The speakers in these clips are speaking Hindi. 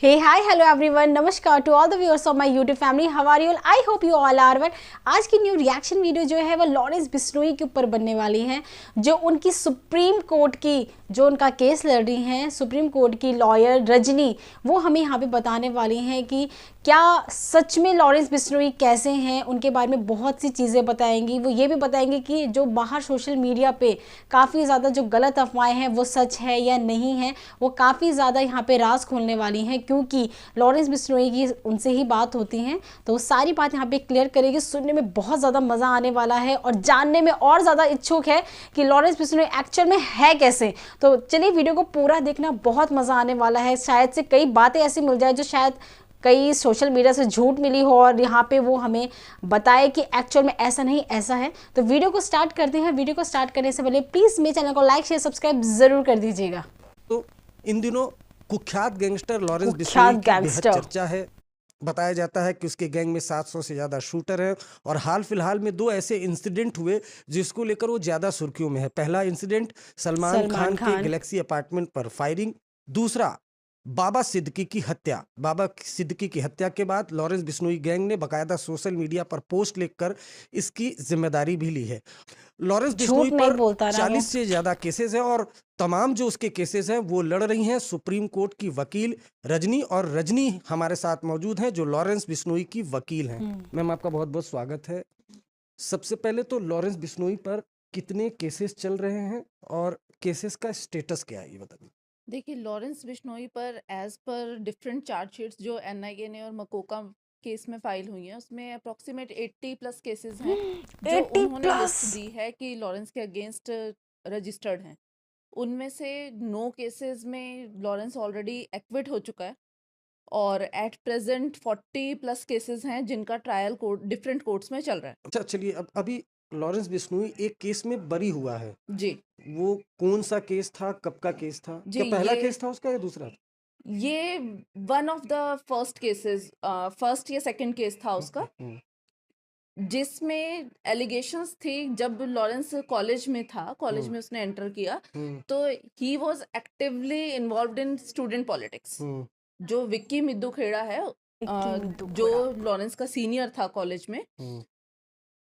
Hey, hi, hello everyone. Namaskar to all the viewers of my YouTube family. How are you all? I hope you all are well. आज की न्यू रिएक्शन वीडियो जो है वो लॉरेंस बिश्नोई के ऊपर बनने वाली है, जो उनकी सुप्रीम कोर्ट की जो उनका केस लड़ रही हैं सुप्रीम कोर्ट की लॉयर रजनी, वो हमें यहाँ पे बताने वाली हैं कि क्या सच में लॉरेंस बिश्नोई कैसे हैं। उनके बारे में बहुत सी चीज़ें बताएंगी। वो ये भी बताएंगे कि जो बाहर सोशल मीडिया पे काफ़ी ज़्यादा जो गलत अफवाहें हैं वो सच है या नहीं है। वो काफ़ी ज़्यादा यहाँ पे राज खोलने वाली हैं, क्योंकि लॉरेंस बिश्नोई की उनसे ही बात होती हैं, तो वो सारी बात यहाँ पे क्लियर करेगी। सुनने में बहुत ज़्यादा मज़ा आने वाला है और जानने में और ज़्यादा इच्छुक है कि लॉरेंस बिश्नोई एक्चुअल में है कैसे। तो चलिए वीडियो को पूरा देखना, बहुत मज़ा आने वाला है। शायद से कई बातें ऐसी मिल जाए जो शायद कई सोशल मीडिया से झूठ मिली हो और यहाँ पे वो हमें बताए कि एक्चुअल में ऐसा नहीं ऐसा है। तो वीडियो को स्टार्ट करते हैं। वीडियो को स्टार्ट करने से पहले प्लीज़ मेरे चैनल को लाइक शेयर सब्सक्राइब ज़रूर कर दीजिएगा। तो इन दिनों कुख्यात गैंगस्टर लॉरेंस बिश्नोई की बेहद चर्चा है। बताया जाता है कि उसके गैंग में 700 से ज़्यादा शूटर हैं और हाल फिलहाल में 2 ऐसे इंसिडेंट हुए जिसको लेकर वो ज़्यादा सुर्खियों में है। पहला इंसिडेंट सलमान खान के गैलेक्सी अपार्टमेंट पर फायरिंग, दूसरा बाबा सिद्दीकी की हत्या। बाबा सिद्दीकी की हत्या के बाद लॉरेंस बिश्नोई गैंग ने बाकायदा सोशल मीडिया पर पोस्ट लिखकर इसकी जिम्मेदारी भी ली है। लॉरेंस बिश्नोई पर 40 से ज्यादा केसेस हैं और तमाम जो उसके केसेस हैं वो लड़ रही हैं सुप्रीम कोर्ट की वकील रजनी, और रजनी हमारे साथ मौजूद हैं जो लॉरेंस बिश्नोई की वकील हैं। मैम, आपका बहुत बहुत स्वागत है। सबसे पहले तो लॉरेंस बिश्नोई पर कितने केसेस चल रहे हैं और केसेस का स्टेटस क्या है, ये बताइए। देखिए, लॉरेंस बिश्नोई पर एज पर डिफरेंट चार्जशीट्स जो एनआईए ने और मकोका केस में फाइल हुई हैं, उसमें अप्रोक्सीमेट 80 प्लस केसेस हैं जो उन्होंने लिस्ट दी है कि लॉरेंस के अगेंस्ट रजिस्टर्ड हैं। उनमें से 9 केसेस में लॉरेंस ऑलरेडी एक्विट हो चुका है और एट प्रेजेंट 40 प्लस केसेस हैं जिनका ट्रायल कोर्ट डिफरेंट कोर्ट्स में चल रहा है। अच्छा, चलिए, अब अभी लॉरेंस बिश्नोई एक केस में बरी हुआ है जी। वो कौन सा केस था, कब का केस था? क्या पहला केस था उसका या दूसरा? ये one of the first cases, first या सेकंड केस था उसका, जिसमें एलिगेशंस थी जब लॉरेंस कॉलेज में था, कॉलेज में उसने एंटर किया तो he was actively involved in student politics. जो विक्की मिद्दू खेड़ा है, जो लॉरेंस का सीनियर था कॉलेज में,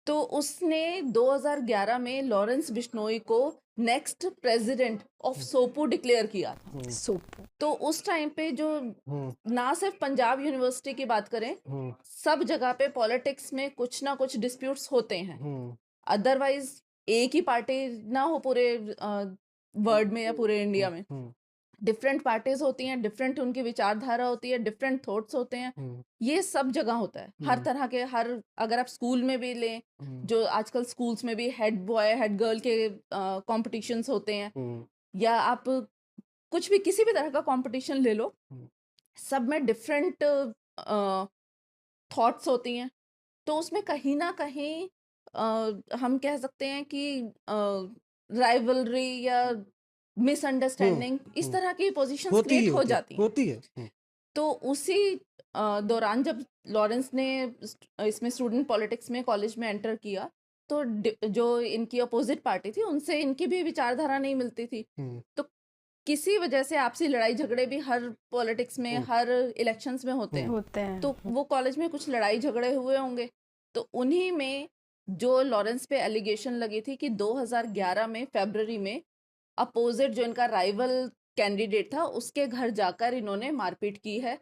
तो उसने 2011 में लॉरेंस बिश्नोई को नेक्स्ट प्रेसिडेंट ऑफ सोपो डिक्लेयर किया था। सोपो तो उस टाइम पे जो ना सिर्फ पंजाब यूनिवर्सिटी की बात करें, सब जगह पे पॉलिटिक्स में कुछ ना कुछ डिस्प्यूट्स होते हैं। अदरवाइज एक ही पार्टी ना हो पूरे वर्ल्ड में या पूरे इंडिया में, डिफरेंट पार्टीज होती हैं, डिफरेंट उनकी विचारधारा होती है, डिफरेंट थॉट्स होते हैं। ये सब जगह होता है, हर तरह के, हर अगर आप स्कूल में भी लें, जो आजकल स्कूल्स में भी हेड बॉय हेड गर्ल के कॉम्पिटिशन्स होते हैं, या आप कुछ भी किसी भी तरह का कंपटीशन ले लो, सब में डिफरेंट थॉट्स होती हैं। तो उसमें कहीं ना कहीं हम कह सकते हैं कि राइवलरी या मिसअंडरस्टैंडिंग, इस तरह की पोजीशंस क्रिएट हो जाती हैं। तो उसी दौरान जब लॉरेंस ने इसमें स्टूडेंट पॉलिटिक्स में कॉलेज में एंटर किया, तो जो इनकी अपोजिट पार्टी थी उनसे इनकी भी विचारधारा नहीं मिलती थी। तो किसी वजह से आपसी लड़ाई झगड़े भी हर पॉलिटिक्स में, हर इलेक्शंस में होते हैं। तो वो कॉलेज में कुछ लड़ाई झगड़े हुए होंगे, तो उन्हीं में जो लॉरेंस पे एलिगेशन लगी थी कि 2011 में फरवरी में अपोजिट जो इनका राइवल कैंडिडेट था उसके घर जाकर इन्होंने मारपीट की है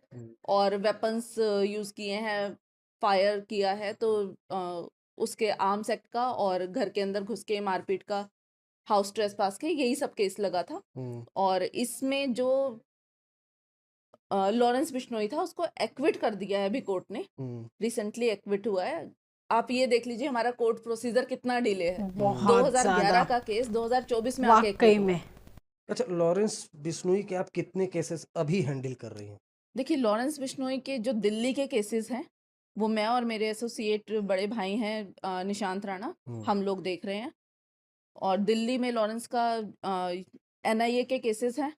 और वेपन्स यूज किए हैं, फायर किया है। तो उसके आर्म्स एक्ट का और घर के अंदर घुस के मारपीट का, हाउस ट्रेसपास के, यही सब केस लगा था। और इसमें जो लॉरेंस बिश्नोई था उसको एक्विट कर दिया है अभी कोर्ट ने, रिसेंटली एक्विट हुआ है। आप ये देख लीजिए हमारा कोर्ट प्रोसीजर कितना डिले है। 2011 का केस 2024 में आके एक्विट हुआ। अच्छा, लॉरेंस बिश्नोई के आप कितने केसेस अभी हैंडल कर रही हैं? देखिए, लॉरेंस बिश्नोई के जो दिल्ली के केसेस हैं वो मैं और मेरे एसोसिएट बड़े भाई हैं निशांत राणा, हम लोग देख रहे हैं। और दिल्ली में लॉरेंस का एनआईए के केसेस हैं,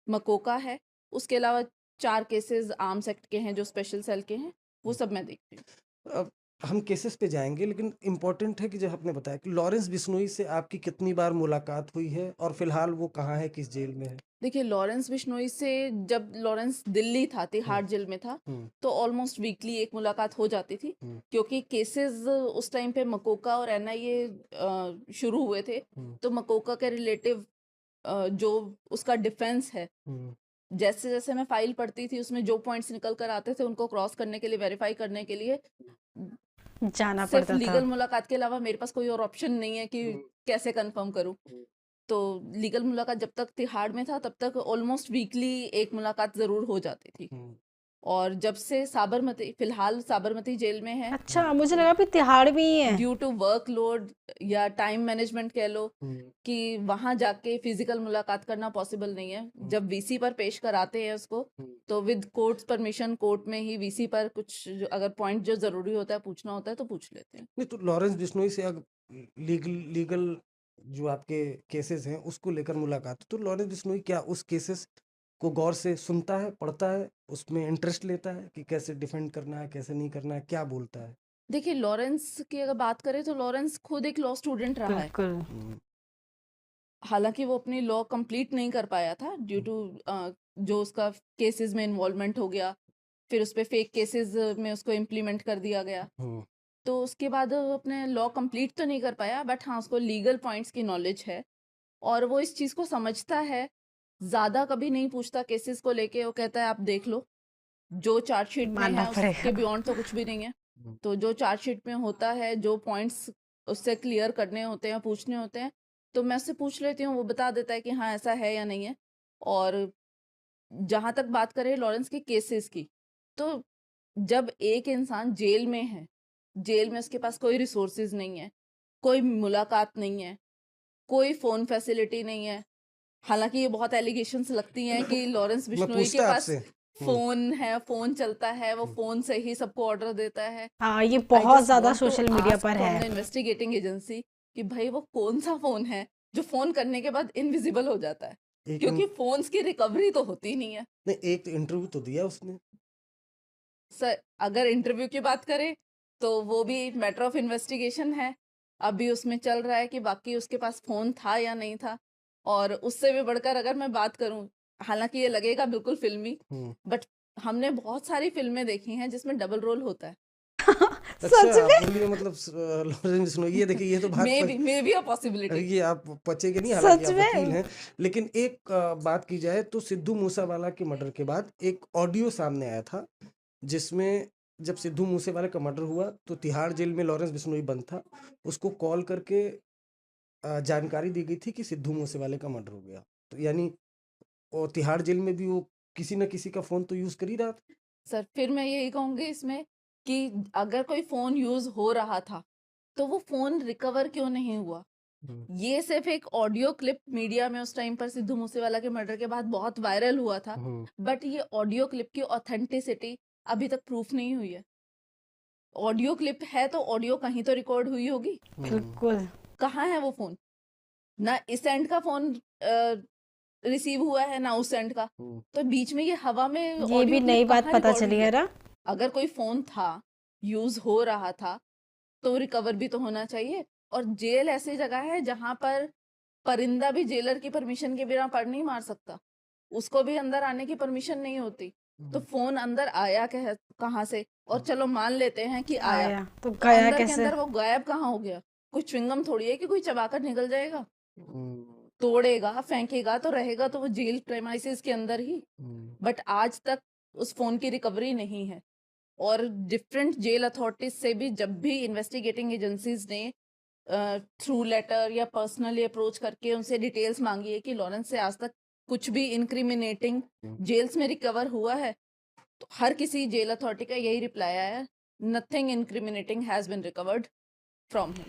मकोका है, उसके अलावा 4 केसेस आर्म्स एक्ट के हैं जो स्पेशल सेल के हैं, वो सब मैं देखती हूँ। अब हम केसेस पे जाएंगे, लेकिन इम्पोर्टेंट है कि जो आपने बताया कि लॉरेंस बिश्नोई से आपकी कितनी बार मुलाकात हुई है और फिलहाल वो कहाँ है, किस जेल में है? देखिए लॉरेंस बिश्नोई से जब लॉरेंस दिल्ली था, तिहाड़ जेल में था, तो ऑलमोस्ट वीकली एक मुलाकात हो जाती थी, क्योंकि केसेस उस टाइम पे मकोका और एनआईए शुरू हुए थे। तो मकोका के रिलेटिव जो उसका डिफेंस है, जैसे जैसे मैं फाइल पढ़ती थी उसमें जो पॉइंट्स निकल कर आते थे उनको क्रॉस करने के लिए, वेरीफाई करने के लिए जाना सिर्फ पड़ता था। लीगल मुलाकात के अलावा मेरे पास कोई और ऑप्शन नहीं है कि कैसे कंफर्म करूं। तो लीगल मुलाकात जब तक तिहाड़ में था तब तक ऑलमोस्ट वीकली एक मुलाकात जरूर हो जाती थी। और जब से साबरमती, फिलहाल साबरमती जेल में है। अच्छा, मुझे लगा भी तिहाड़ में ही है। ड्यू टू वर्कलोड या टाइम मैनेजमेंट कह लो, कि वहां जाके फिजिकल मुलाकात करना पॉसिबल नहीं है। जब वीसी पर पेश कराते हैं उसको, तो विद कोर्ट परमिशन कोर्ट में ही वीसी पर कुछ अगर पॉइंट जो जरूरी होता है पूछना होता है तो पूछ लेते हैं। नहीं तो लॉरेंस बिश्नोई से अगर लीगल जो आपके केसेस हैं उसको लेकर मुलाकात, तो लॉरेंस बिश्नोई क्या उस केसेस को गौर से सुनता है, पढ़ता है, उसमें इंटरेस्ट लेता है कि कैसे डिफेंड करना है, कैसे नहीं करना है, क्या बोलता है? देखिए लॉरेंस की अगर बात करें तो लॉरेंस खुद एक लॉ स्टूडेंट रहा है। बिल्कुल। हालांकि वो अपनी लॉ कंप्लीट नहीं कर पाया था ड्यू टू जो उसका केसेस में इन्वॉल्वमेंट हो गया, फिर उस पे फेक केसेस में उसको इम्प्लीमेंट कर दिया गया। तो उसके बाद वो अपने लॉ कंप्लीट तो नहीं कर पाया, बट हाँ उसको लीगल पॉइंट्स की नॉलेज है और वो इस चीज़ को समझता है। ज़्यादा कभी नहीं पूछता केसेस को लेके, वो कहता है आप देख लो जो चार्जशीट में मानना है उसके पड़ेगा। बियॉन्ड तो कुछ भी नहीं है। तो जो चार्जशीट में होता है, जो पॉइंट्स उससे क्लियर करने होते हैं, पूछने होते हैं, तो मैं उससे पूछ लेती हूँ, वो बता देता है कि हाँ ऐसा है या नहीं है। और जहाँ तक बात करें लॉरेंस के केसेस की, तो जब एक इंसान जेल में है, जेल में उसके पास कोई रिसोर्सेज नहीं है, कोई मुलाकात नहीं है, कोई फोन फैसिलिटी नहीं है। हालांकि ये बहुत एलिगेशंस लगती हैं कि लॉरेंस मैं बिश्नोई के पूछता पास आपसे। फोन है, फोन चलता है, वो फोन से ही सबको ऑर्डर देता है। हाँ, ये आई बहुत जस्ट ज्यादा want to social media ask पर फ्रॉम द है। इन्वेस्टिगेटिंग एजेंसी कि भाई वो कौन सा फोन है जो फोन करने के बाद इनविजिबल हो जाता है, एक क्योंकि फोन्स की रिकवरी तो होती नहीं है। नहीं, एक इंटरव्यू तो दिया उसने। सर अगर इंटरव्यू की बात करें तो वो भी मैटर ऑफ इन्वेस्टिगेशन है। अभी उसमें चल रहा है कि बाकी उसके पास फोन था या नहीं था। और उससे भी बढ़कर अगर मैं बात करूं, हालांकि ये लगेगा बिल्कुल फिल्मी, बट हमने बहुत सारी फिल्में देखी हैं जिसमें डबल रोल होता है। सच अच्छा, में? बोलिए मतलब लॉरेंस बिश्नोई, ये देखिए ये तो बात मे बी अ पॉसिबिलिटी। ये आप पचेगे नहीं, हालांकि सच आप वकील में? हैं। लेकिन एक बात की जाए तो सिद्धू मूसेवाला के मर्डर के बाद एक ऑडियो सामने आया था, जिसमें जब सिद्धू मूसेवाला का मर्डर हुआ तो तिहाड़ जेल में लॉरेंस बिश्नोई बंद था, उसको कॉल करके जानकारी दी गई थी कि सिद्धू मूसेवाले का मर्डर हो गया। तो यानी और तिहाड़ जेल में भी वो किसी न किसी का फोन तो यूज कर ही रहा था। सर फिर मैं यही कहूंगी इसमें कि अगर कोई फोन यूज हो रहा था तो वो फोन रिकवर क्यों नहीं हुआ। ये सिर्फ एक ऑडियो क्लिप मीडिया में उस टाइम पर सिद्धू मूसेवाला के मर्डर के बाद बहुत वायरल हुआ था, बट ये ऑडियो क्लिप की ऑथेंटिसिटी अभी तक प्रूफ नहीं हुई है। ऑडियो क्लिप है तो ऑडियो कहीं तो रिकॉर्ड हुई होगी। बिल्कुल। कहाँ है वो फोन? ना इस एंड का फोन रिसीव हुआ है ना उस एंड का। तो बीच में ये हवा में ये भी ऑडियो नई क्लिप बात कहाँ पता रिकॉर्ड चली हुई है है? ना। अगर कोई फोन था, यूज हो रहा था, तो रिकवर भी तो होना चाहिए। और जेल ऐसी जगह है जहां पर परिंदा भी जेलर की परमिशन के बिना पर नहीं मार सकता, उसको भी अंदर आने की परमिशन नहीं होती। तो फोन अंदर आया कहाँ से? और चलो मान लेते हैं कि आया, तो तो गया अंदर के कैसे? अंदर वो गायब कहाँ हो गया? कोई च्युइंगम थोड़ी है कि कोई चबाकर निकल जाएगा। तोड़ेगा, फेंकेगा तो रहेगा तो वो जेल प्रेमाइसिस के अंदर ही। बट आज तक उस फोन की रिकवरी नहीं है। और डिफरेंट जेल अथॉरिटीज से भी जब भी इन्वेस्टिगेटिंग एजेंसीज ने थ्रू लेटर या पर्सनली अप्रोच करके उनसे डिटेल्स मांगी है कि लॉरेंस से आज तक कुछ भी इंक्रिमिनेटिंग जेल्स में रिकवर हुआ है, तो हर किसी जेल अथॉरिटी का यही रिप्लाई आया है, nothing incriminating has been recovered from him.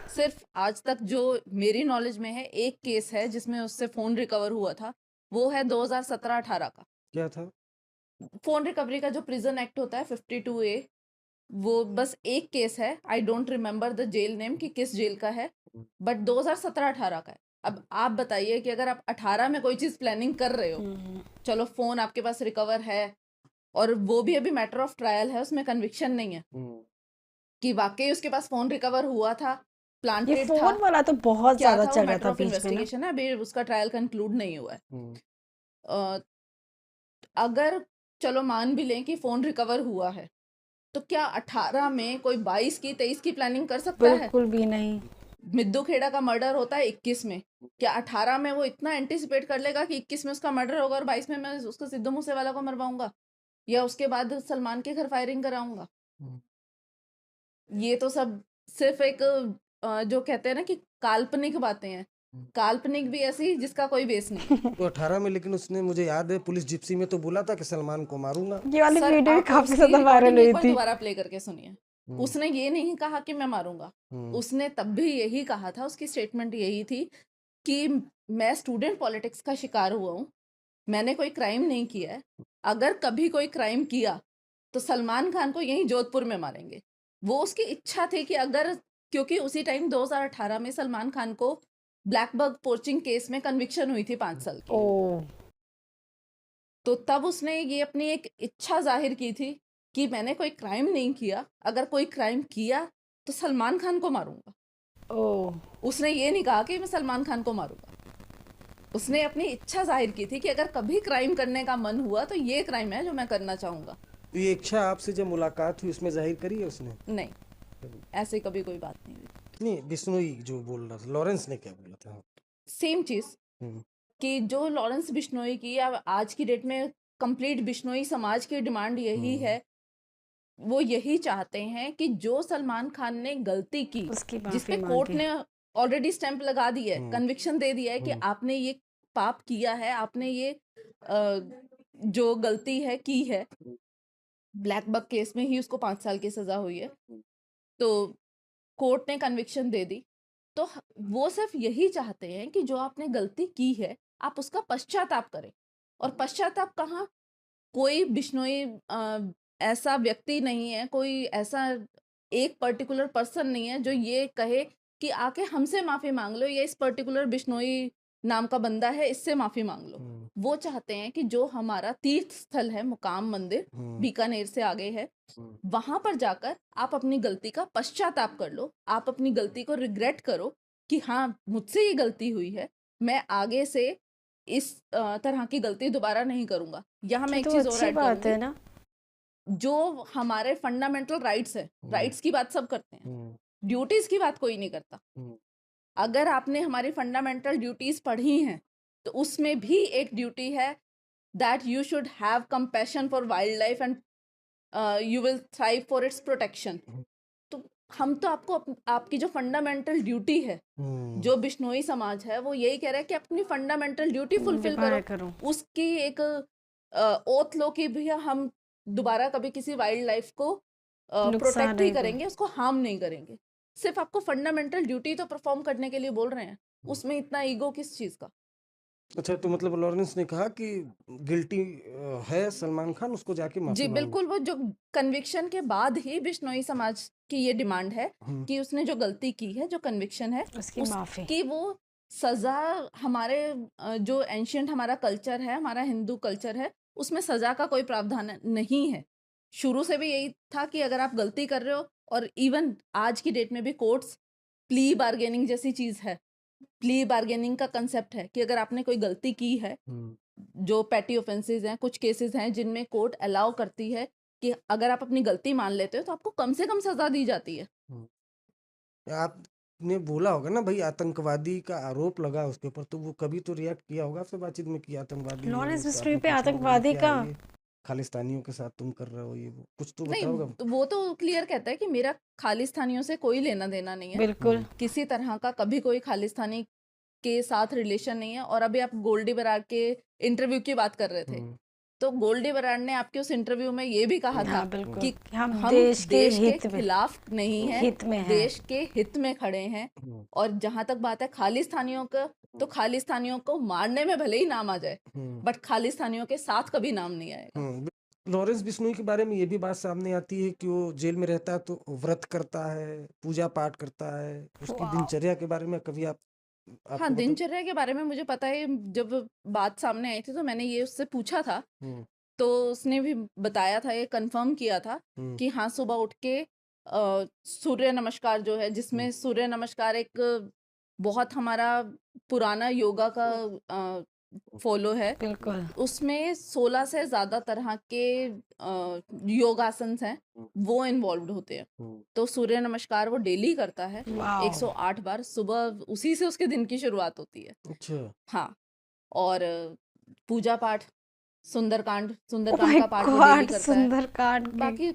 सिर्फ आज तक जो मेरी नॉलेज में है एक केस है जिसमें उससे फोन रिकवर हुआ था, वो है 2017-18 का। क्या था? फोन रिकवरी का जो प्रिजन एक्ट होता है 52A, वो बस एक केस है। I don't remember the jail name कि किस जेल का है, बट 2017-18 का है। अब आप बताइए कि अगर आप 18 में कोई चीज प्लानिंग कर रहे हो, चलो फोन आपके पास रिकवर है और वो भी अभी मैटर ऑफ ट्रायल है, उसमें कन्विक्शन नहीं है कि वाकई उसके पास फोन रिकवर हुआ था, ये प्लांटेड था, फोन वाला तो बहुत क्या ज्यादा था, वो चल रहा मैटर था ऑफ बीच में ना। इन्वेस्टिगेशन है, अभी उसका ट्रायल कंक्लूड नहीं हुआ है। अगर चलो मान भी लें कि फोन रिकवर हुआ है, तो क्या 18 में कोई 22 की 23 की प्लानिंग कर सकता है? बिल्कुल भी नहीं। मिद्दू खेड़ा का मर्डर होता है 21 में, क्या 18 में वो इतना एंटिसिपेट कर लेगा कि 21 में उसका मर्डर होगा और 22 में मैं उसको सिद्धू मूसेवाला को मरवाऊंगा या उसके बाद सलमान के घर फायरिंग कराऊंगा? ये तो सब सिर्फ एक जो कहते हैं ना कि काल्पनिक बातें हैं, काल्पनिक भी ऐसी जिसका कोई बेस नहीं। तो 18 में, लेकिन उसने, मुझे याद है, पुलिस जिप्सी में तो बोला था कि सलमान को मारूंगा। ये वाली सर वीडियो भी आप काफी उसकी ज्यादा वायरल रिकॉर्डिंग हुई एक बार थी। दोबारा प्ले करके सुनिए। उसने ये नहीं कहा कि मैं मारूंगा, उसने तब भी यही कहा था, उसकी स्टेटमेंट यही थी कि मैं स्टूडेंट पॉलिटिक्स का शिकार हुआ हूँ, मैंने कोई क्राइम नहीं किया है, अगर कभी कोई क्राइम किया तो सलमान खान को यहीं जोधपुर में मारेंगे। वो उसकी इच्छा थी कि अगर, क्योंकि उसी टाइम 2018 में सलमान खान को ब्लैक बग पोचिंग केस में कन्विक्शन हुई थी 5 साल की। ओ, तो तब उसने ये अपनी एक इच्छा जाहिर की थी कि मैंने कोई क्राइम नहीं किया, अगर कोई क्राइम किया तो सलमान खान को मारूंगा। ओ, उसने ये नहीं कहा कि मैं सलमान खान को मारूंगा, उसने अपनी इच्छा जाहिर की थी कि अगर कभी क्राइम करने का मन हुआ तो ये क्राइम है जो मैं करना चाहूंगा। तो ये इच्छा आपसे जब मुलाकात हुई उसमें जाहिर करी है उसने? नहीं, ऐसे कभी कोई बात नहीं हुई। नहीं, बिश्नोई जो बोल रहा था, लॉरेंस ने क्या बोला था? सेम चीज हम्म, कि जो लॉरेंस बिश्नोई की या आज की डेट में कंप्लीट बिश्नोई समाज की डिमांड यही है, वो यही चाहते हैं कि जो सलमान खान ने गलती की, उसकी जिसपे माफी कोर्ट मांगे। ने ऑलरेडी स्टैंप लगा दी है, कन्विक्शन दे दिया है कि आपने ये पाप किया है, आपने ये जो गलती है की है, ब्लैक बक केस में ही उसको 5 साल की सजा हुई है, तो कोर्ट ने कन्विक्शन दे दी। तो वो सिर्फ यही चाहते हैं कि जो आपने गलती की है आप उसका पश्चाताप करें। और पश्चाताप कहाँ, कोई बिश्नोई ऐसा व्यक्ति नहीं है, कोई ऐसा एक पर्टिकुलर पर्सन नहीं है जो ये कहे कि आके हमसे माफी मांग लो, या इस पर्टिकुलर बिश्नोई नाम का बंदा है इससे माफी मांग लो। वो चाहते हैं कि जो हमारा तीर्थ स्थल है, मुकाम मंदिर बीकानेर से आगे है, वहां पर जाकर आप अपनी गलती का पश्चाताप कर लो, आप अपनी गलती को रिग्रेट करो कि हाँ मुझसे ये गलती हुई है, मैं आगे से इस तरह की गलती दोबारा नहीं करूंगा। यहाँ मैं एक तो चीज और अच्छी ऐड बात है करूंगी, ना। जो हमारे फंडामेंटल राइट्स है, राइट्स की बात सब करते हैं, ड्यूटीज की बात कोई नहीं करता। अगर आपने हमारी फंडामेंटल ड्यूटीज पढ़ी हैं तो उसमें भी एक ड्यूटी है that you should have compassion for wild life and you will thrive for its protection. तो हम तो आपको आपकी जो फंडामेंटल ड्यूटी है, जो बिश्नोई समाज है वो यही कह रहा है कि अपनी फंडामेंटल ड्यूटी फुलफिल करो, उसकी एक ओथ लो कि भैया हम दोबारा कभी किसी वाइल्ड लाइफ को प्रोटेक्ट ही करेंगे, उसको हार्म नहीं करेंगे। सिर्फ आपको फंडामेंटल ड्यूटी तो परफॉर्म करने के लिए बोल रहे हैं, उसमें इतना ईगो किस चीज का? अच्छा, तो मतलब लॉरेंस ने कहा कि गिल्टी है सलमान खान, उसको जाके जी माफी मांगो। बिल्कुल, वो जो कन्विक्शन के बाद ही बिश्नोई समाज की ये डिमांड है कि उसने जो गलती की है, जो कन्विक्शन है, उसकी वो सजा, हमारे जो एंशियंट हमारा कल्चर है, हमारा हिंदू कल्चर है, उसमें सजा का कोई प्रावधान नहीं है। शुरू से भी यही था कि अगर आप गलती कर रहे हो, और इवन आज की डेट में भी कोर्ट्स प्ली बार्गेनिंग जैसी चीज है, प्ली बार्गेनिंग का कंसेप्ट है कि अगर आपने कोई गलती की है, जो पैटी ऑफेंसेस हैं, कुछ केसेस हैं जिनमें कोर्ट अलाउ करती है कि अगर आप अपनी गलती मान लेते हो तो आपको कम से कम सजा दी जाती है। आपने बोला होगा ना भाई, आतंकवादी का आरोप लगा उसके ऊपर, तो वो कभी तो रिएक्ट किया होगा आपसे बातचीत में कि आतंकवादी है, लॉरेंस तो बिश्नोई आपने पे पूछा होगा आतंकवादी क्या का ये खालिस्तानियों के साथ तुम कर रहे हो, ये वो कुछ तो नहीं, बताओगा? तो वो तो क्लियर कहता है कि मेरा खालिस्तानियों से कोई लेना देना नहीं है, बिल्कुल। किसी तरह का कभी कोई खालिस्तानी के साथ रिलेशन नहीं है। और अभी आप गोल्डी बराड़ के इंटरव्यू की बात कर रहे थे, तो गोल्डी बराड़ ने आपके उस इंटरव्यू में ये भी कहा था कि हम देश के खिलाफ नहीं है, हित में हैं, देश के हित में खड़े हैं। और जहां तक बात है खालिस्तानियों का, तो खालिस्तानियों को मारने में भले ही नाम आ जाए, बट खालिस्तानियों के साथ कभी नाम नहीं आएगा। लॉरेंस बिश्नोई के बारे में ये भी बात सामने आती है कि वो जेल में रहता है तो व्रत करता है, पूजा पाठ करता है, उसकी दिनचर्या के बारे में कभी हाँ, दिनचर्या के बारे में मुझे पता है। जब बात सामने आई थी तो मैंने ये उससे पूछा था, तो उसने भी बताया था, ये कंफर्म किया था कि हाँ, सुबह उठ के सूर्य नमस्कार जो है, जिसमें सूर्य नमस्कार एक बहुत हमारा पुराना योगा का फॉलो है, बिल्कुल। उसमें 16 से ज्यादा तरह के योगासन हैं, वो इन्वॉल्व होते हैं। तो सूर्य नमस्कार वो डेली करता है, वाओ 108 बार सुबह, उसी से उसके दिन की शुरुआत होती है। अच्छा। हाँ, और पूजा पाठ, सुंदरकांड ओ माय का पाठ वो डेली गॉड, करता है। सुंदरकांड के बाकी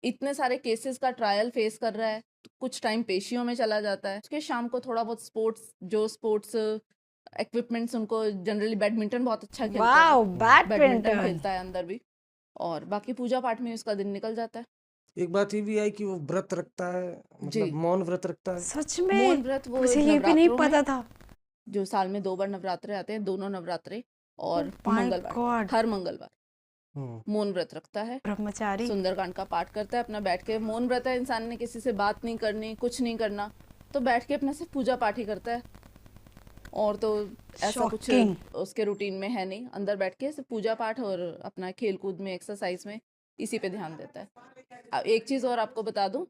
इतने सारे केसेस का ट्रायल फेस कर रहा है, तो कुछ टाइम पेशियों में चला जाता है। उसके शाम को थोड़ा बहुत स्पोर्ट्स इक्विपमेंट्स, उनको जनरली बैडमिंटन बहुत अच्छा खेलता है, वाओ बैडमिंटन बैडमिंटन। खेलता है अंदर भी, और बाकी पूजा पाठ में उसका दिन निकल जाता है। एक बात ये भी आई कि वो व्रत रखता है, जी, मतलब मौन व्रत रखता है। सच मौन में व्रत वो मुझे ये भी नहीं नवरात्रों में, पता था। जो साल में 2 बार नवरात्रे आते हैं, दोनों नवरात्रे और माय मंगलवार, गॉड, हर मंगलवार हम्म। मौन व्रत रखता है, ब्रह्मचारी। सुंदरकांड का पाठ करता है, अपना बैठ के। मौन व्रत है, इंसान ने किसी से बात नहीं करनी, कुछ नहीं करना, तो बैठ के अपना सिर्फ पूजा पाठ ही करता है, और तो ऐसा कुछ शॉकिंग। उसके रूटीन में है नहीं। अंदर बैठ के सिर्फ पूजा पाठ और अपना खेल कूद में, एक्सरसाइज में, इसी पे ध्यान देता है। अब एक चीज और आपको बता दूं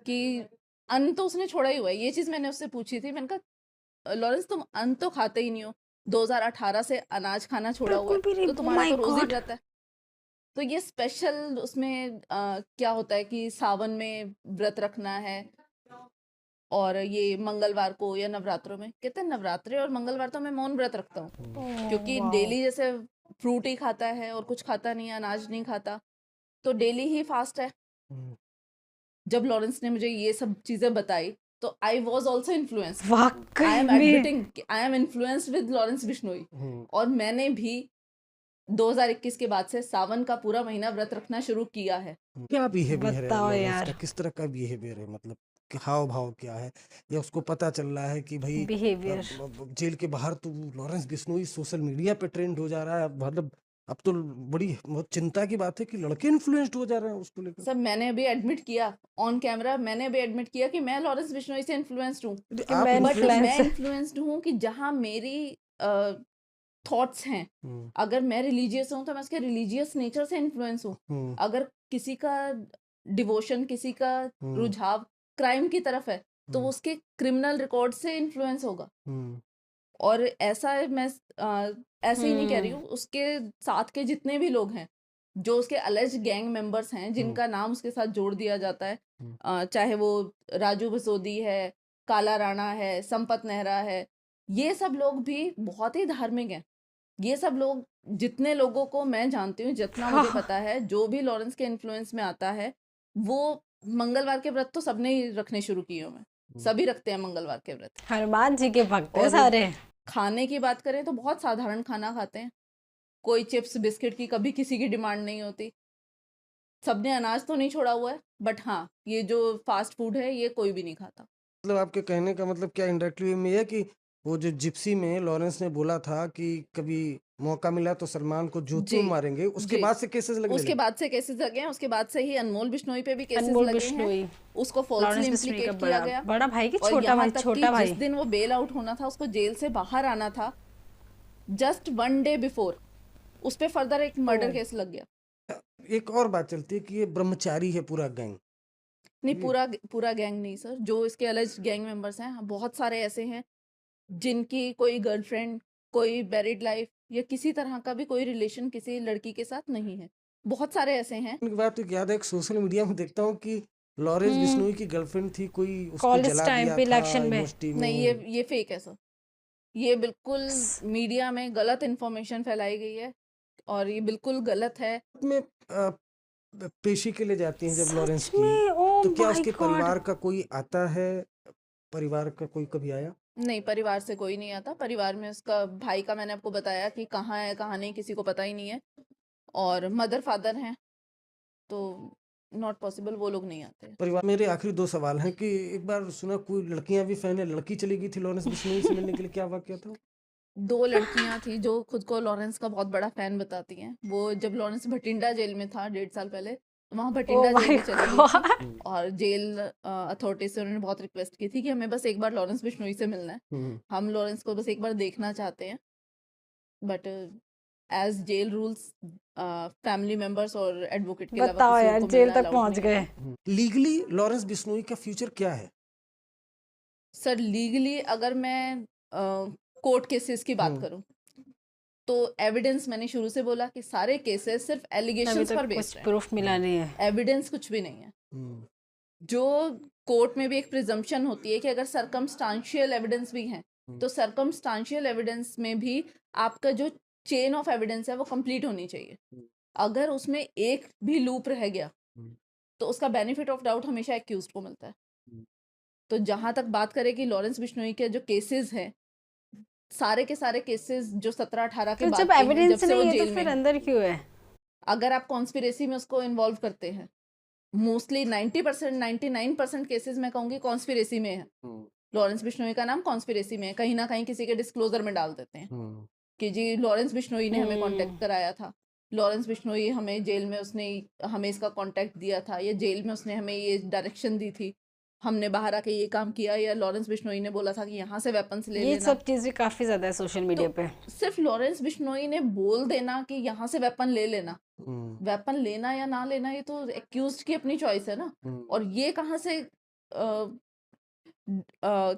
कि अन्न तो उसने छोड़ा ही हुआ है। ये चीज मैंने उससे पूछी थी, मैंने कहा लॉरेंस तुम अन्न तो खाते ही नहीं हो, 2018 से अनाज खाना छोड़ा हुआ बिल्कुल भी है, नहीं, तो ओ तुम्हारा माय तो रोज ही गॉड। व्रत है। तो ये स्पेशल उसमें क्या होता है कि सावन में व्रत रखना है, और ये मंगलवार को या नवरात्रों में, कहते हैं नवरात्रे और मंगलवार तो मैं मौन व्रत रखता हूँ, क्योंकि वाओ डेली जैसे फ्रूट ही खाता है और कुछ खाता नहीं है, अनाज नहीं खाता, तो डेली ही फास्ट है। जब लॉरेंस ने मुझे ये सब चीजें बताई, तो आई वॉज ऑल्सो इन्फ्लुएंस्ड, आई वाकई एम में। Admitting I am influenced with Lawrence Bishnoi. और मैंने भी 2021 के बाद से सावन का पूरा महीना व्रत रखना शुरू किया है। क्या बिहेवियर है बताओ लॉरेंस यार, का, किस तरह का बिहेवियर है, मतलब कि हाव भाव क्या है, या उसको पता चल रहा है कि भाई बिहेवियर। जेल के बाहर तो लॉरेंस बिश्नोई सोशल मीडिया पे ट्रेंड हो जा रहा है, मतलब अब तो बड़ी बहुत चिंता की बात है कि लड़के इन्फ्लुएंस्ड हो जा रहे हैं उसको लेकर। सर मैंने अभी एडमिट किया ऑन कैमरा, मैंने अभी एडमिट किया कि मैं लॉरेंस बिश्नोई से इन्फ्लुएंस्ड हूँ, कि आप मैं बट इन्फ्लुएंस मैं इन्फ्लुएंसर। इन्फ्लुएंस्ड हूँ कि जहाँ मेरी थॉट्स हैं, अगर मैं रिलीजियस हूँ तो मैं उसके रिलीजियस नेचर से इन्फ्लुएंस हूँ। अगर किसी का डिवोशन, किसी का रुझाव क्राइम की तरफ है, तो वो उसके क्रिमिनल रिकॉर्ड से इन्फ्लुएंस होगा। और ऐसा मैं ऐसे ही नहीं कह रही हूँ, उसके साथ के जितने भी लोग हैं, जो उसके अलेज गैंग मेंबर्स हैं, जिनका नाम उसके साथ जोड़ दिया जाता है, चाहे वो राजू बसोदी है, काला राणा है, संपत नेहरा है, ये सब लोग भी बहुत ही धार्मिक हैं। ये सब लोग, जितने लोगों को मैं जानती हूँ, जितना मुझे पता है, जो भी लॉरेंस के इन्फ्लुएंस में आता है, वो मंगलवार के व्रत तो सबने ही रखने शुरू किए हुए हैं, सभी रखते हैं मंगलवार के व्रत। हनुमान जी के भक्त हैं और सारे। खाने की बात करें तो बहुत साधारण खाना खाते हैं, कोई चिप्स बिस्किट की कभी किसी की डिमांड नहीं होती। सबने अनाज तो नहीं छोड़ा हुआ है, बट हाँ, ये जो फास्ट फूड है ये कोई भी नहीं खाता। मतलब आपके कहने का मतलब क्या इंडायरेक्टली में ये है कि वो जो जिप्सी में लॉरेंस ने बोला था कि कभी मौका मिला तो सलमान को जूतों जी, मारेंगे, उसके जी, बाद से केसेस लगने उसके लगे। बाद से केसेस लगे हैं, उसके बाद से ही अनमोल बिश्नोई पे भी केसेस अनमोल लगे हैं, बिश्नोई, उसको फॉल्सली लॉरेंस बिश्नोई का इम्प्लीकेट किया गया, बड़ा भाई कि और छोटा यहाँ भाई? तक कि छोटा भाई। जिस दिन वो बेल आउट होना था, उसको जेल से बाहर आना था, जस्ट 1 डे बिफोर उस पे फर्दर एक मर्डर केस लग गया। एक और बात चलती है कि ये ब्रह्मचारी है पूरा गैंग। नहीं, पूरा गैंग नहीं सर, जो इसके अलग गैंग मेंबर्स हैं, बहुत सारे ऐसे हैं जिनकी कोई गर्लफ्रेंड, कोई मैरिड लाइफ या किसी तरह का भी कोई रिलेशन किसी लड़की के साथ नहीं है, बहुत सारे ऐसे हैं। एक बात तो याद है, एक सोशल मीडिया में देखता हूँ कि लॉरेंस बिश्नोई की गर्लफ्रेंड थी, कोई उसको कॉलेज जला टाइम दिया पे था इलेक्शन में। यूनिवर्सिटी में। नहीं, ये फेक है सर, ये बिल्कुल मीडिया में गलत इन्फॉर्मेशन फैलाई गई है, और ये बिल्कुल गलत है। में पेशी के लिए जाती हैं जब लॉरेंस सच की, में? ओ तो क्या माय उसके गॉड। परिवार का कोई आता है, परिवार का कोई कभी आया? नहीं, परिवार से कोई नहीं आता। परिवार में उसका भाई का मैंने आपको बताया कि कहाँ है कहाँ नहीं, किसी को पता ही नहीं है, और मदर फादर हैं, तो नॉट पॉसिबल, वो लोग नहीं आते। परिवार। मेरे आखिरी 2 सवाल हैं कि एक बार सुना कोई लड़कियां भी फैन है, लड़की चली गई थी लॉरेंस बिश्नोई से मिलने के लिए, क्या वाकया था? 2 लड़कियां थी जो खुद को लॉरेंस का बहुत बड़ा फैन बताती हैं। वो जब लॉरेंस भटिंडा जेल में था 1.5 साल पहले, तो वहाँ ओ भटिंडा जेल माय में चली गई थी, गॉड। और जेल अथॉरिटी से उन्होंने बहुत रिक्वेस्ट की थी कि हमें बस एक बार लॉरेंस बिश्नोई से मिलना है, हम लॉरेंस को बस एक बार देखना चाहते हैं, but as jail rules family members और एडवोकेट के अलावा बताओ किसी यार, को जेल मिलना तक अलाउड पहुंच नहीं गए। है। लीगली लॉरेंस बिश्नोई का फ्यूचर क्या है? सर लीगली अगर मैं कोर्ट केसेस की बात करूं, तो एविडेंस मैंने शुरू से बोला कि सारे केसेस सिर्फ एलिगेशंस पर बेस्ड हैं, प्रूफ मिला नहीं है, एविडेंस कुछ भी नहीं है। जो कोर्ट में भी एक प्रिजम्पशन होती है कि अगर सरकमस्टांशियल एविडेंस भी है तो सरकमस्टांशियल एविडेंस में भी आपका जो चेन ऑफ एविडेंस है वो कंप्लीट होनी चाहिए। अगर उसमें एक भी लूप रह गया तो उसका बेनिफिट ऑफ डाउट हमेशा एक्यूज्ड को मिलता है। तो जहां तक बात करें कि लॉरेंस बिश्नोई के जो केसेस हैं, सारे के सारे केसेस जो 17-18 के बाद जब एविडेंस नहीं है तो फिर अंदर क्यों है? अगर आप कॉन्स्पिरेसी में उसको इन्वॉल्व करते हैं, मोस्टली 90%, 99% केसेस मैं कहूंगी कॉन्स्पिरेसी में है। लॉरेंस बिश्नोई का नाम कॉन्स्पिरेसी में है, कहीं ना कहीं किसी के डिस्क्लोजर में डाल देते हैं कि जी लॉरेंस बिश्नोई ने हमें कांटेक्ट कराया था, लॉरेंस बिश्नोई हमें जेल में उसने हमें इसका कांटेक्ट दिया था, या जेल में उसने हमें ये डायरेक्शन दी थी, हमने बाहर आके ये काम किया, या लॉरेंस बिश्नोई ने बोला था कि यहाँ से वेपन्स ले लेना। ये सब चीजें काफी ज्यादा है सोशल मीडिया पे। सिर्फ लॉरेंस बिश्नोई ने बोल देना कि यहाँ से वेपन ले लेना, वेपन लेना या ना लेना ये तो एक्यूज्ड की अपनी चॉइस है ना। और ये कहाँ से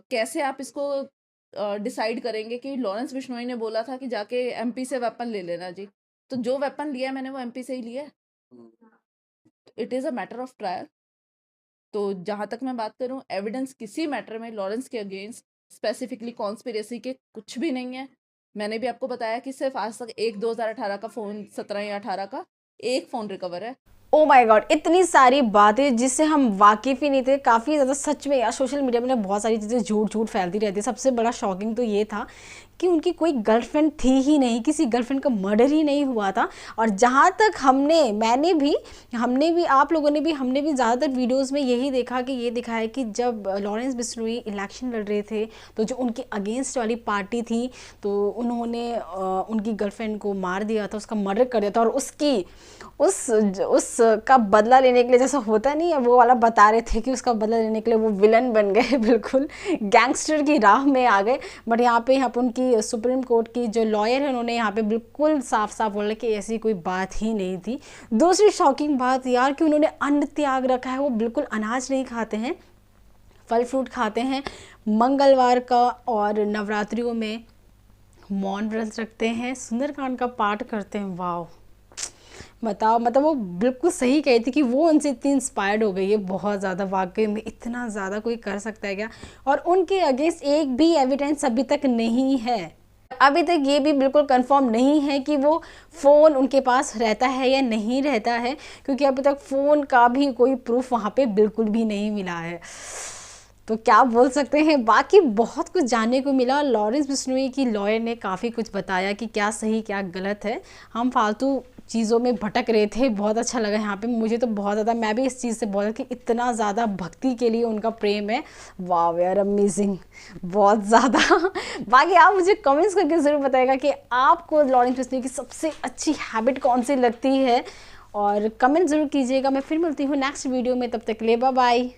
कैसे आप इसको डिसाइड करेंगे कि लॉरेंस बिश्नोई ने बोला था कि जाके एमपी से वेपन ले लेना जी, तो जो वेपन लिया मैंने वो एमपी से ही लिया। It is a matter of trial. तो जहाँ तक मैं बात करूँ, एविडेंस किसी मैटर में लॉरेंस के अगेंस्ट स्पेसिफिकली कॉन्स्पिरेसी के कुछ भी नहीं है। मैंने भी आपको बताया कि सिर्फ आज तक एक 2018 का फ़ोन, 17 या 18 का एक फ़ोन रिकवर है। ओ माय गॉड, इतनी सारी बातें जिससे हम वाकिफ ही नहीं थे। काफ़ी ज़्यादा सच में यार सोशल मीडिया में बहुत सारी चीज़ें झूठ फैलती रहती है। सबसे बड़ा शॉकिंग तो ये था कि उनकी कोई गर्लफ्रेंड थी ही नहीं, किसी गर्लफ्रेंड का मर्डर ही नहीं हुआ था। और जहाँ तक हमने भी आप लोगों ने भी, हमने भी ज़्यादातर वीडियोस में यही देखा कि ये दिखाया कि जब लॉरेंस बिश्नोई इलेक्शन लड़ रहे थे तो जो उनके अगेंस्ट वाली पार्टी थी तो उन्होंने उनकी गर्लफ्रेंड को मार दिया था, उसका मर्डर कर दिया था। और उसका बदला लेने के लिए, जैसा होता नहीं है वो वाला बता रहे थे कि उसका बदला लेने के लिए वो विलन बन गए, बिल्कुल गैंगस्टर की राह में आ गए। बट यहाँ पे उनकी सुप्रीम कोर्ट की जो लॉयर है उन्होंने यहाँ पे बिल्कुल साफ साफ बोला कि ऐसी कोई बात ही नहीं थी। दूसरी शॉकिंग बात यार कि उन्होंने अन्न त्याग रखा है, वो बिल्कुल अनाज नहीं खाते हैं, फल फ्रूट खाते हैं मंगलवार का, और नवरात्रियों में मौन व्रत रखते हैं, सुंदरकांड का पाठ करते हैं। वाह, बताओ, मतलब वो बिल्कुल सही कही थी कि वो उनसे इतनी इंस्पायर्ड हो गई है बहुत ज़्यादा। वाकई में इतना ज़्यादा कोई कर सकता है क्या? और उनके अगेंस्ट एक भी एविडेंस अभी तक नहीं है। अभी तक ये भी बिल्कुल कंफर्म नहीं है कि वो फ़ोन उनके पास रहता है या नहीं रहता है, क्योंकि अभी तक फ़ोन का भी कोई प्रूफ वहाँ पे बिल्कुल भी नहीं मिला है। तो क्या बोल सकते हैं, बाकी बहुत कुछ जानने को मिला। लॉरेंस बिश्नोई की लॉयर ने काफ़ी कुछ बताया कि क्या सही क्या गलत है। हम फालतू चीज़ों में भटक रहे थे, बहुत अच्छा लगा यहाँ पे मुझे तो बहुत ज़्यादा। मैं भी इस चीज़ से बोला कि इतना ज़्यादा भक्ति के लिए उनका प्रेम है। वाह यार, अमेजिंग, बहुत ज़्यादा। बाकी आप मुझे कमेंट्स करके ज़रूर बताइएगा कि आपको लॉरेंस बिश्नोई की सबसे अच्छी हैबिट कौन सी लगती है, और कमेंट ज़रूर कीजिएगा। मैं फिर मिलती हूँ नेक्स्ट वीडियो में, तब तक के लिए बाय बाय।